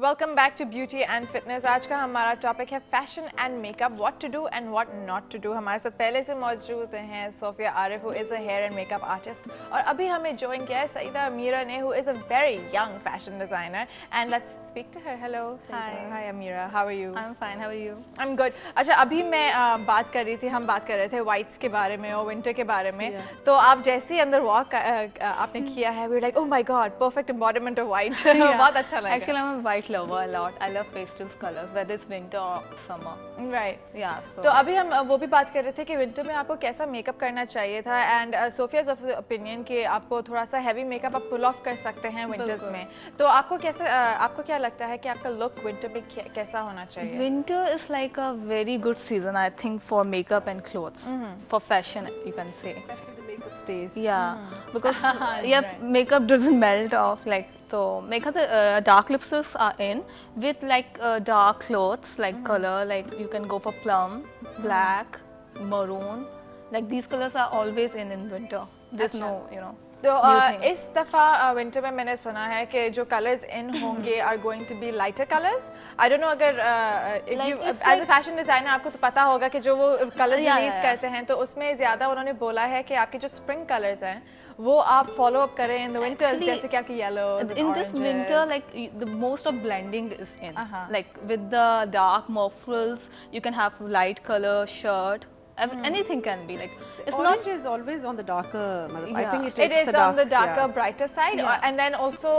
Welcome back to beauty and fitness. आज का हमारा टॉपिक है fashion and makeup, what to do and what not to do. हमारे साथ पहले से मौजूद हैं Sofia Arif, who is a hair and makeup artist, और अभी हमें ज्वाइन किया है सईदा अमीरा ने, who is a very young fashion designer. And let's speak to her. Hello. Hi Amira, how are you? I am fine, how are you? I am good. अच्छा, अभी मैं बात कर रही थी, हम बात कर रहे थे वाइट्स के बारे में और विंटर के बारे में। तो आप जैसे ही अंदर वॉक आपने किया है, we were like oh my god, perfect embodiment of white. बहुत अच्छा लगा। Actually, I'm a white lover a lot. I love pastel colors, whether it's winter or summer. Right. Yeah. So. तो अभी हम वो भी बात कर रहे थे कि विंटर में आपको कैसा मेकअप करना चाहिए था, एंड सोफियाज ऑफ ओपिनियन कि आपको थोड़ा सा हैवी मेकअप आप पुल ऑफ कर सकते हैं विंटर्स में। तो आपको कैसा, आपको क्या लगता है कि आपका लुक विंटर में कैसा होना चाहिए? Winter is like a very good season, I think, for makeup and clothes, for fashion, you can say. Especially the makeup stays. Yeah, because makeup doesn't melt off like. So makeup, dark lipsticks are in with like dark clothes, like color, like you can go for plum, black, maroon, like these colors are always in winter. There's no, you know. तो इस दफ़ा winter में मैंने सुना है कि जो colours in होंगे are going to be lighter colours. I don't know, अगर if you as a fashion designer आपको तो पता होगा कि जो वो कलर्स रिलीज करते हैं, तो उसमें ज़्यादा उन्होंने बोला है कि आपके जो स्प्रिंग कलर्स हैं वो आप फॉलो अप करें इन द विंटर्स, जैसे कि आपकी yellows. In this winter, like the most of blending is in, like with the dark mufrals, you can have light color shirt. Anything can be like. It's orange is always on the darker. I think it is on the darker, brighter side, and then also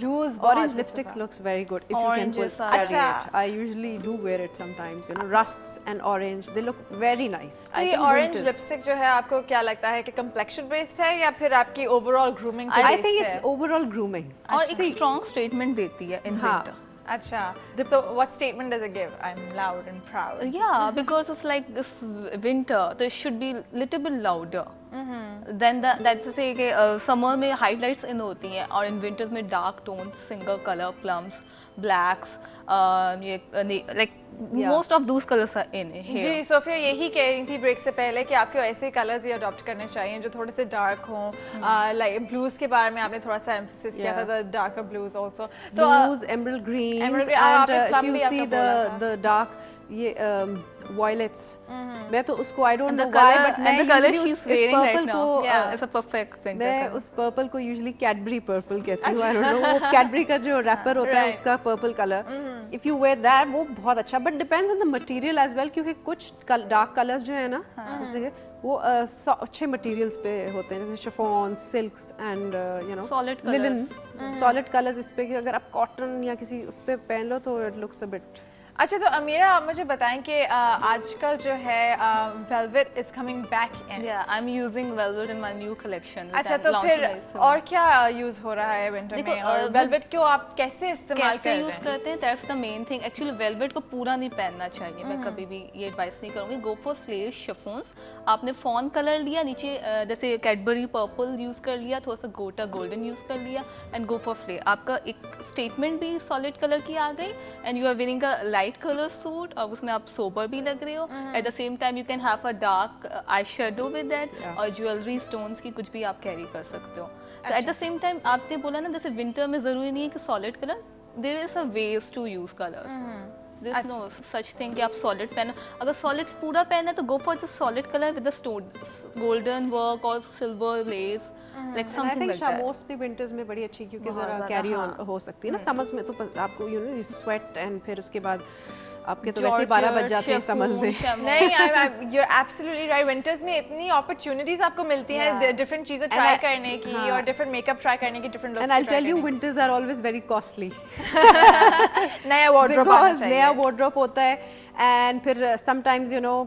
blues. Orange lipsticks looks very good if you can carry it. I usually do wear it sometimes. You know, rusts and orange, they look very nice. तो ये orange lipstick जो है, आपको क्या लगता है कि complexion based है या फिर आपकी overall grooming पे based है? I think it's overall grooming. और एक strong statement देती है in winter. अच्छा, so what statement does it give? I'm loud and proud. Yeah, because it's like this winter, so it should be little bit louder. Then that's to say कि summer में highlights in होती हैं और in winters में dark tones, single color, plums, blacks, like most of those colors are in here. जी, सोफिया यही कह रही थी ब्रेक से पहले कि आपको ऐसे कलर्स ही अडॉप्ट करने चाहिए जो थोड़े से डार्क हों। लाइक ब्लूज के बारे में आपने थोड़ा सा एम्फेसिस किया था, द डार्कर ब्लूज आल्सो। तो blues, emerald greens, and if you see the dark ये violets, मैं तो उसको I don't know why, but मैं usually उस purple को it's a perfect winter मैं उस purple को usually Cadbury purple कहती हूँ। I don't know, वो Cadbury का जो wrapper होता है उसका purple color, if you wear that वो बहुत अच्छा, but depends on the material as well, क्योंकि कुछ dark colors जो है ना, जैसे वो अच्छे materials पे होते हैं, जैसे chiffons, silks and you know solid linen, solid colors इस पे, कि अगर आप cotton या किसी उस पे पहन लो तो it looks a bit. अच्छा, तो अमीरा आप मुझे बताएं कि आजकल जो है velvet is coming back in. Yeah, I'm using velvet in my new collection. अच्छा, तो फिर और क्या यूज हो रहा है विंटर में, और वेलवेट को आप कैसे इस्तेमाल करते हैं? यूज करते हैं, that's the main thing. Actually velvet को पूरा नहीं पहनना चाहिए, मैं कभी भी ये एडवाइस नहीं करूँगी। Go for flare chiffons. आपने फॉन कलर लिया, नीचे जैसे कैडबरी पर्पल यूज कर लिया, थोड़ा सा गोटा गोल्डन यूज कर लिया, एंड गो फॉर फ्लेयर। आपका एक स्टेटमेंट भी सॉलिड कलर की आ गई, and you are wearing a light colour suit, और उसमें आप सोबर भी लग रहे हो। At the same time you can have a dark eye shadow with that, और ज्वेलरी स्टोन्स की कुछ भी आप कैरी कर सकते हो। तो एट द सेम टाइम आपने बोला ना, जैसे विंटर में जरूरी नहीं है कि solid colour, there is a ways to use colours. There is no such thing कि आप solid पहनो। अगर solid पूरा पहना है तो go for the solid color with the stone, golden work or silver lace, like something like that. Shamos भी winters में बड़ी अच्छी, क्योंकि जरा carry on हो सकती है ना। summers में तो आपको you know you sweat, and फिर उसके बाद आपके तो वैसे 12 बज जाते हैं समझ में। नहीं, you're absolutely right. Winters में इतनी opportunities आपको मिलती हैं डिफरेंट चीजें ट्राई करने की, और डिफरेंट मेकअप ट्राई करने की, different looks. And I'll tell you, winters are always very costly. नया wardrobe आना चाहिए। नया wardrobe होता है, and फिर sometimes you know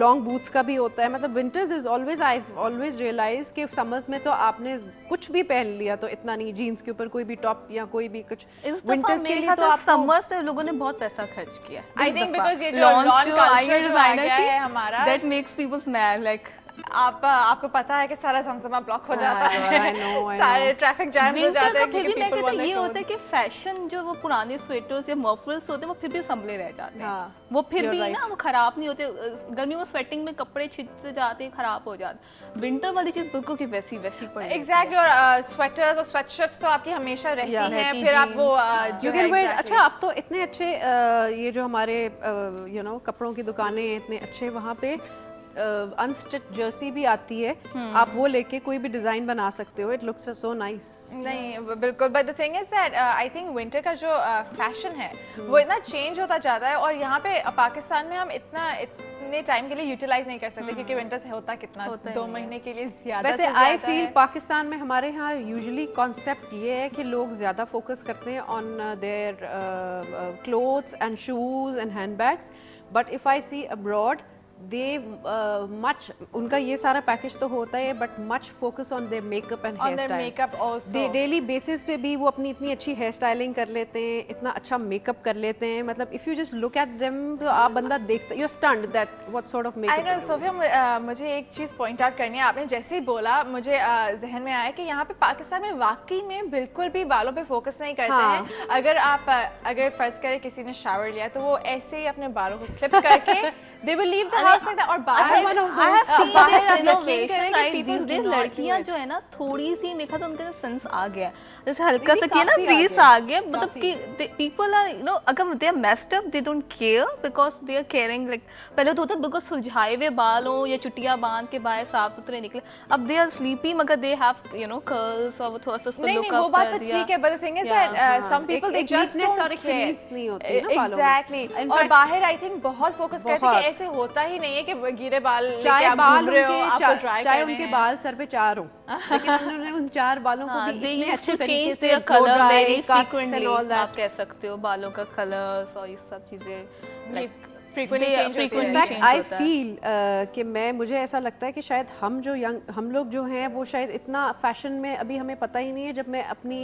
long boots का भी होता है। मतलब winters is always, I've always realized कि summers में तो आपने कुछ भी पहन लिया तो इतना नहीं, jeans के ऊपर कोई भी top या कोई भी कुछ, winters के लिए तो आप summers में लोगों ने बहुत पैसा खर्च किया। I think because ये जो lawn culture जो आ गया है हमारा, that makes people mad, like आपको पता है कि सारा समसमा ब्लॉक हो जाता है, सारे ट्रैफिक जैम हो जाते हैं क्योंकि पीपल वांट ये होता है कि फैशन जो वो पुराने स्वेटर्स या मफलर्स होते हैं वो फिर भी संभले रह जाते हैं, वो फिर भी ना वो खराब नहीं होते। गर्मियों में स्वेटिंग में कपड़े छिद से जाते हैं, खराब हो जाते। विंटर वाली चीज बिल्कुल की वैसी पड़ी एग्जैक्टली। और स्वेटर्स और स्वेटशर्ट्स तो आपकी हमेशा रहती हैं, फिर आप वो अच्छा आप तो इतने अच्छे ये जो हमारे कपड़ों की दुकानें हैं इतने अच्छे, वहाँ पे अनस्टिच जर्सी भी आती है, आप वो लेके कोई भी डिजाइन बना सकते हो, इट लुक्स सो नाइस। नहीं बिल्कुल, but the thing is that I think winter का जो फैशन है वो इतना चेंज होता जाता है, और यहाँ पे पाकिस्तान में हम इतने टाइम के लिए यूटिलाइज नहीं कर सकते क्योंकि विंटर से होता कितना 2 महीने के लिए ज्यादा। वैसे आई फील पाकिस्तान में हमारे यहाँ यूजुअली कॉन्सेप्ट ये है कि लोग ज्यादा फोकस करते हैं on their clothes and shoes and handbags, but if I see abroad they much, उनका ये सारा पैकेज तो होता है but much focus on their makeup and हेयर स्टाइल। दे डेली बेसिस पे भी वो अपनी इतनी अच्छी हेयर स्टाइलिंग कर लेते हैं, इतना अच्छा मेकअप कर लेते हैं, मतलब if you just look at them तो आप बंदा देखता you are stunned that what sort of makeup. I know Sophia, मुझे एक चीज़ पॉइंट आउट करनी है। आपने जैसे ही बोला मुझे जहन में आया कि यहाँ पे पाकिस्तान में वाकई में बिल्कुल भी बालों पे फोकस नहीं करते हैं। अगर फर्ज करें किसी ने शावर लिया तो वो ऐसे ही अपने बालों को क्लिप करके they will leave the house like that. और लड़कियां जो है ना थोड़ी सी मेरे ख्याल से उनके सेंस आ गया, जैसे हल्का सा किया ना फेस आ गया, मतलब कि पीपल आर यू नो अगर they are messed up they don't care because they are caring, like पहले तो होता है बिकॉज सुलझाए हुए बाल हो या चुटिया बांध के बाल साफ सुथरे निकले, अब दे आर स्लीपी मगर they have you know curls और वो थोड़ा सा उसको लुक अप वो बात तो ठीक है, but the thing is that some people they just don't care नहीं होती ना बालों में। एग्जैक्टली। और बाहर आई थिंक बहुत फोकस करते हैं कि ऐसे होता ही नहीं है कि गिरे बाल चाहे उनके बाल सर पे 4 हो लेकिन उन्होंने उन 4 बालों को भी इतने अच्छे तरीके से कलर वेरी फ्रीक्वेंटली आप कह सकते हो बालों का कलर्स और ये सब चीजें आई फील कि मुझे ऐसा लगता है कि शायद हम लोग जो हैं वो शायद इतना फैशन में अभी हमें पता ही नहीं है। जब मैं अपनी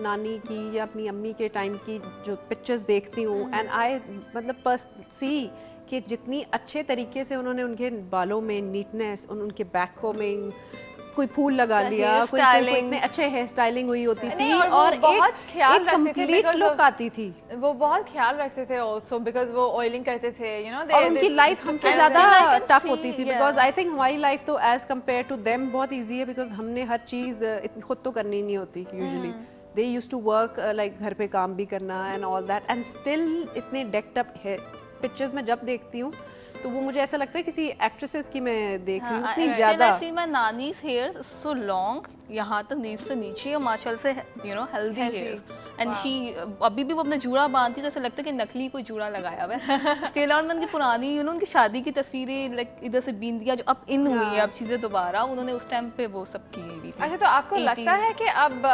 नानी की या अपनी अम्मी के टाइम की जो पिक्चर्स देखती हूँ एंड आई मतलब सी कि जितनी अच्छे तरीके से उन्होंने उनके बालों में नीटनेस, उनके बैकों में कोई फूल लगा लिया, कोई इतने अच्छे हेयर स्टाइलिंग हुई होती थी और बहुत ख्याल रखते थे, लुक आती थी। वो बहुत ख्याल रखते थे ऑल्सो बिकॉज वो ऑयलिंग करते थे, यू नो। और उनकी लाइफ हमसे ज्यादा टफ होती थी बिकॉज आई थिंक हमारी लाइफ तो एज कम्पेयर टू देम बहुत ईजी है बिकॉज हमने हर चीज खुद तो करनी नहीं होती usually. They used to work like घर पे काम भी करना and all that and still इतने डेक्ड अप है। पिक्चर्स में जब देखती हूँ तो वो मुझे ऐसा लगता है किसी एक्ट्रेसेस की मैं देख रही हूँ इतनी ज्यादा। I see my nanny's hair so long, यहाँ तक नीचे से नीचे और माशाल्लाह से you know healthy hair and she अभी भी वो अपना जूड़ा बांधती है जैसे लगता है कि नकली कोई जूड़ा लगाया हुआ है। स्टिल ऑन उनकी पुरानी यू नो उनकी शादी की तस्वीरें लाइक इधर से बिंदिया जो अब इन हुई है, अब चीजें दोबारा उन्होंने उस टाइम पे वो सब की हुई थी। अच्छा, तो आपको लगता है कि अब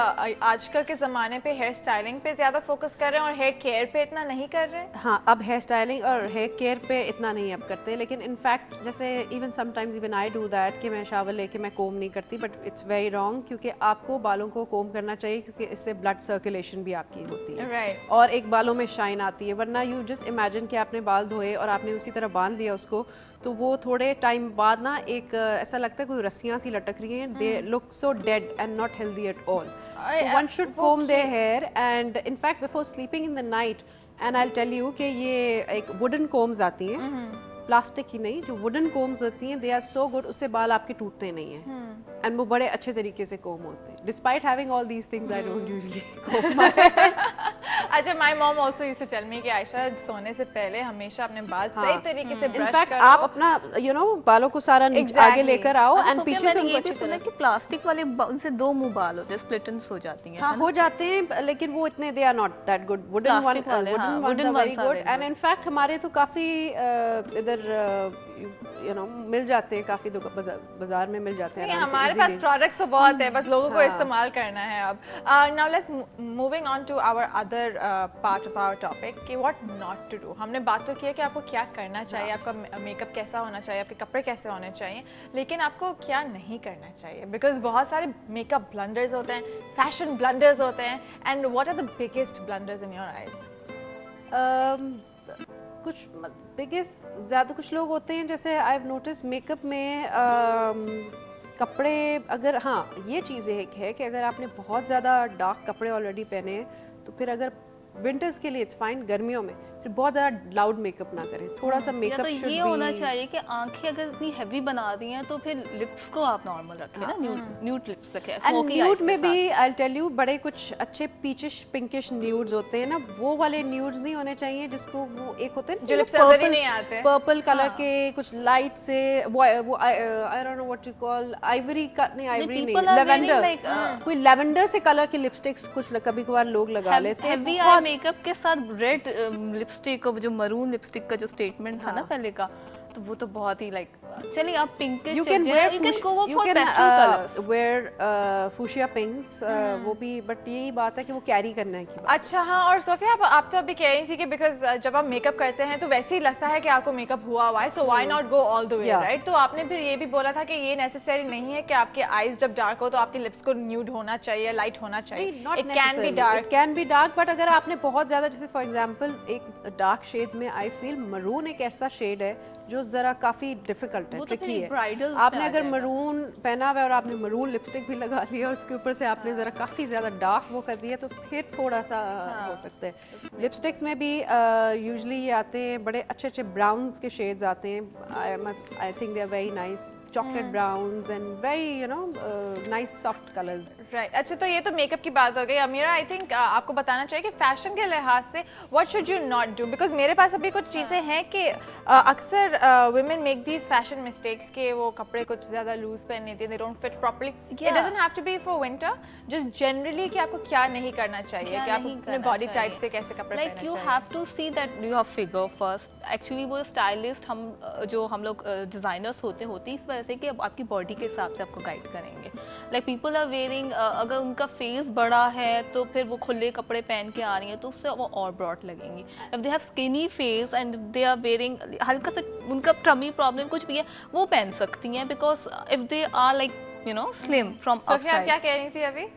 आजकल के जमाने पे हेयर स्टाइलिंग पे ज्यादा फोकस कर रहे हैं और हेयर केयर पे इतना नहीं कर रहे हैं? हाँ, अब हेयर स्टाइलिंग और हेयर केयर पे इतना नहीं अब करते, लेकिन इनफैक्ट जैसे even sometimes even I do that कि मैं शावर लेके मैं कोम नहीं करती, बट इट्स वेरी रॉन्ग क्योंकि आपको बालों को कोम करना चाहिए क्योंकि इससे ब्लड सर्कुलेशन भी आपकी होती है और एक बालों में शाइन आती है। वरना यू जस्ट इमेजिन कि आपने बाल धोए और आपने उसी तरह बांध दिया उसको, तो वो थोड़े टाइम बाद ना एक ऐसा लगता है कोई रस्सियाँ सी लटक रही हैं, they look so dead and not healthy at all. So one should comb their hair and in fact before sleeping in the night, and I will tell you कि ये एक वुडन कोम्स आती हैं, प्लास्टिक की नहीं, जो वुडन कोम्स होती हैं, दे आर सो गुड, उससे बाल आपके टूटते नहीं हैं एंड वो बड़े अच्छे तरीके से कोम होते हैं। Despite having all these things I don't usually comb my hair. अच्छा, my mom also used to tell me कि आयशा सोने से पहले हमेशा अपने बाल सही तरीके से ब्रश करो। इनफैक्ट आप अपना यू नो बालों को सारा आगे लेकर आओ एंड पीछे से उनको अच्छे से सुना कि प्लास्टिक वाले उनसे 2 मुंह बाल होते हैं, स्प्लिट एंड्स हो जाती हैं। हां, हो जाते हैं, लेकिन वो इतने they are not that good. Wooden one are very good and in fact हमारे तो काफी इधर यू नो मिल जाते हैं, काफी बाजार में मिल जाते हैं। हमारे पास प्रोडक्ट्स तो बहुत है, बस लोगों को इस्तेमाल करना है। अब now let's moving on to our other part of our topic कि व्हाट नॉट टू डू। हमने बात तो की है कि आपको क्या करना चाहिए, आपका मेकअप कैसा होना चाहिए, आपके कपड़े कैसे होने चाहिए, लेकिन आपको क्या नहीं करना चाहिए, बिकॉज बहुत सारे मेकअप ब्लंडर्स होते हैं, फैशन ब्लंडर्स होते हैं, and what are the biggest blunders in your eyes? कुछ बिगेस्ट ज़्यादा कुछ लोग होते हैं जैसे आई हैव नोटिस मेकअप में कपड़े, अगर हाँ ये चीज़ एक है कि अगर आपने बहुत ज़्यादा डार्क कपड़े ऑलरेडी पहने हैं तो फिर अगर विंटर्स के लिए इट्स फाइन, गर्मियों में फिर बहुत ज़्यादा लाउड मेकअप ना करें, थोड़ा सा मेकअप तो ये होना चाहिए कि आंखें अगर इतनी हैवी बना दी हैं तो फिर लिप्स को आप नॉर्मल रखें ना, न्यूड लिप्स रखें। एंड न्यूड में भी आई टेल यू बड़े कुछ अच्छे पीचिश पिंकिश न्यूड्स होते हैं ना, वो वाले न्यूड्स नहीं होने चाहिए जिसको वो एक होते हैं जो लिप्स नजर ही नहीं आते, पर्पल कलर के कुछ लाइट से वो आई don't know what you call Ivory का, नहीं आइवरी नहीं, लेवेंडर, कोई लेवेंडर से कलर की लिपस्टिक्स कुछ कभी-कभार लोग लगा लेते हैं। हैवी आई मेकअप के साथ रेड लिपस्टिक, जो मरून लिपस्टिक का जो स्टेटमेंट था ना पहले का, तो वो तो बहुत ही लाइक, चलिए आप pinkish you can wear fuchsia pinks, वो भी, बट यही बात है कि वो कैरी करना है की बात। अच्छा हाँ, और सोफिया आप तो अभी कह रही थी कि बिकॉज जब आप मेकअप करते हैं तो वैसे ही लगता है कि आपको मेकअप हुआ हुआ है, so why not go all the way, right? तो आपने फिर ये भी बोला था कि ये नेसेसरी नहीं है कि आपके आईज जब डार्क हो तो आपके लिप्स को न्यूड होना चाहिए, लाइट होना चाहिए, it can be dark, it can be dark, but अगर आपने बहुत ज्यादा, जैसे फॉर एग्जांपल एक डार्क शेड्स में आई फील मरून एक ऐसा शेड है जो जरा काफी डिफिकल्ट है, ट्रिकी है। आपने अगर मरून पहना हुआ है और आपने मरून लिपस्टिक भी लगा लिया और उसके ऊपर से आपने जरा काफी ज्यादा डार्क वो कर दिया तो फिर थोड़ा सा हो सकता है। लिपस्टिक्स में भी यूजुअली ये आते हैं बड़े अच्छे अच्छे ब्राउन्स के शेड्स आते हैं, I think they are very nice, chocolate browns and very nice soft colours, right. अच्छा, तो ये तो मेकअप की बात हो गई। अमीरा, आई थिंक आपको बताना चाहिए कि फैशन के लिहाज से what should you not do, because मेरे पास अभी कुछ चीज़ें हैं कि अक्सर women make these fashion mistakes के वो कपड़े कुछ ज़्यादा लूज पहन लेती हैं, they don't fit properly. It doesn't have to be for winter, just generally कि आपको क्या नहीं करना चाहिए, कि आपको अपने बॉडी टाइप से कैसे कपड़े पहनने चाहिए। Like you have to see that you have figure first. Actually वो स्टाइलिस्ट हम लोग डिज़ाइनर्स होते हैं इस वजह से कि आपकी बॉडी के हिसाब से आपको गाइड करेंगे। लाइक पीपल आर वेयरिंग, अगर उनका फेस बड़ा है तो फिर वो खुले कपड़े पहन के आ रही हैं तो उससे वो और ब्रॉड लगेंगी। If they have skinny face and they are wearing, हल्का सा उनका टमी प्रॉब्लम कुछ भी है वो पहन सकती हैं, because if they are like you know slim from outside. आप क्या कह रही थी अभी?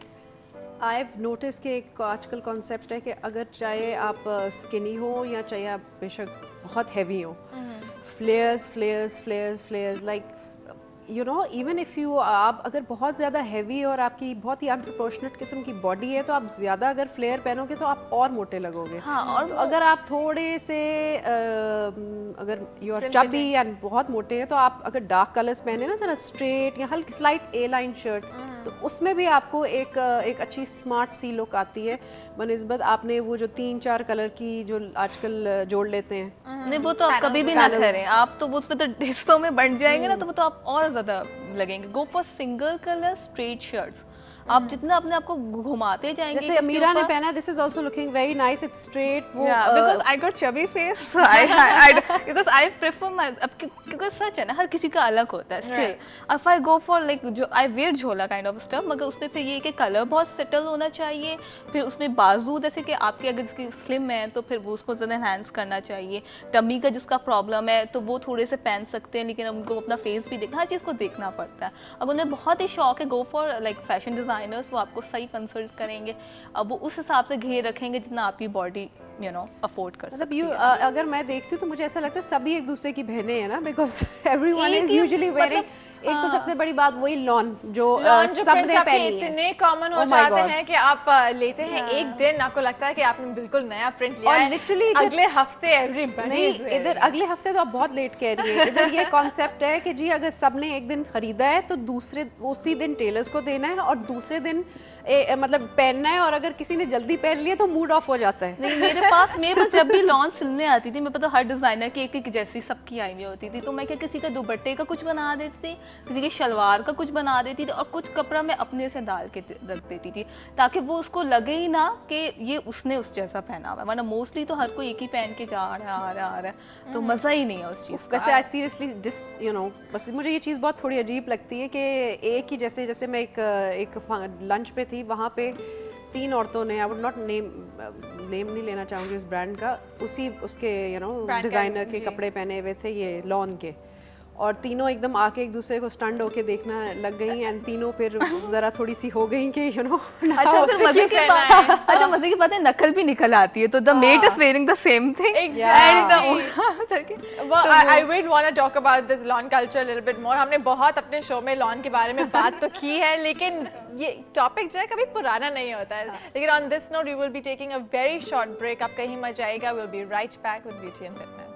आई हैव नोटिस कि एक आजकल कॉन्सेप्ट है कि अगर चाहे आप स्किनी हो या चाहे आप बेशक बहुत हैवी हो, फ्लेयर्स फ्लेयर्स फ्लेयर्स फ्लेयर्स, like you no even if you, आप अगर बहुत ज़्यादा हैवी और आपकी बहुत ही अनप्रोपोर्शनेट किस्म की बॉडी है तो आप ज़्यादा अगर फ्लेयर पहनोगे तो आप और मोटे लगोगे। हाँ, और तो अगर आप थोड़े से अगर यू आर चबी एंड बहुत मोटे हैं तो आप अगर डार्क कलर्स पहने ना, जरा स्ट्रेट या हल्की स्लाइट ए लाइन शर्ट, तो उसमें भी आपको एक अच्छी स्मार्ट सी लुक आती है बनिस्बत आपने वो जो 3-4 कलर की जो आजकल जोड़ लेते हैं। नहीं, वो तो आप कभी भी ना करें, आप तो उसमें तो हिस्सों में बंट जाएंगे ना, तो वो तो आप और ज़्यादा लगेंगे। Go for single colour straight shirts. आप जितना अपने आप को घुमाते जाएंगे, जैसे अमीरा ने पहना, this is also looking very nice, it's straight, वो because I got chubby face, because I prefer my, क्योंकि सच है ना, हर किसी का अलग होता है still. If I go for like जो आई वेयर झोला काइंड ऑफ स्टफ, मगर उसमें फिर ये कि कलर बहुत सेटल होना चाहिए, फिर उसमें बाजू जैसे कि आपके अगर जिसकी स्लिम है तो फिर वो उसको ज़्यादा एनहांस करना चाहिए, टमी का जिसका प्रॉब्लम है तो वो थोड़े से पहन सकते हैं, लेकिन उनको अपना फेस भी देखना, हर चीज़ को देखना पड़ता है। अगर उन्हें बहुत ही शौक है, go for like fashion designers, वो आपको सही कंसल्ट करेंगे, अब वो उस हिसाब से घेर रखेंगे जितना आपकी बॉडी यू नो अफोर्ड कर सकती है। अगर मैं देखती हूँ तो मुझे ऐसा लगता है सभी एक दूसरे की बहनें हैं ना, because everyone is usually wearing, एक तो सबसे बड़ी बात वही लॉन जो सबने पहनी है, इतने कॉमन हो जाते हैं कि आप लेते हैं एक दिन, आपको लगता है कि आपने बिल्कुल नया प्रिंट लिया है, लिटरली अगले हफ्ते एवरीबॉडी, इधर अगले हफ्ते तो आप बहुत लेट कह रही है। इधर ये कॉन्सेप्ट है कि जी अगर सबने एक दिन खरीदा है तो दूसरे उसी दिन टेलर्स को देना है और दूसरे दिन मतलब पहनना है, और अगर किसी ने जल्दी पहन लिया तो मूड ऑफ हो जाता है। नहीं, मेरे पास जब भी लॉन सिलने आती थी, मैं पता हर डिजाइनर की एक जैसी सबकी आई हुई होती थी, तो मैं क्या किसी का दुपट्टे का कुछ बना देती थी, किसी की शलवार का कुछ बना देती थी, और कुछ कपड़ा मैं अपने से डाल के रख देती थी ताकि वो उसको लगे ही ना कि ये उसने उस जैसा पहना हुआ है, वरना मोस्टली तो हर कोई एक ही पहन के जा रहा है, आ रहा है, तो मज़ा ही नहीं है उस चीज़ का। वैसे आई सीरियसली यू नो, बस मुझे ये चीज़ बहुत थोड़ी अजीब लगती है कि एक ही जैसे मैं एक लंच पे थी, वहाँ पे 3 औरतों ने, आई वुड नॉट नेम नहीं लेना चाहूँगी उस ब्रांड का, उसके यू नो डिज़ाइनर के कपड़े पहने हुए थे ये लॉन के, और तीनों एकदम आके एक दूसरे को स्टंड होके देखना लग गई एंड तीनों फिर जरा थोड़ी सी हो गई कि यू नो अच्छा फिर मजे की बात अच्छा मजे की बात है नकल भी निकल आती है तो the mate is wearing the same thing I would want to talk about this lawn culture a little bit more. हमने बहुत अपने शो में लॉन के बारे में बात तो की है लेकिन ये टॉपिक जो है कभी पुराना नहीं होता है लेकिन on this note we will be taking a very short break. आप कहीं मत जाइएगा. We'll be right back with Beauty and Fitness.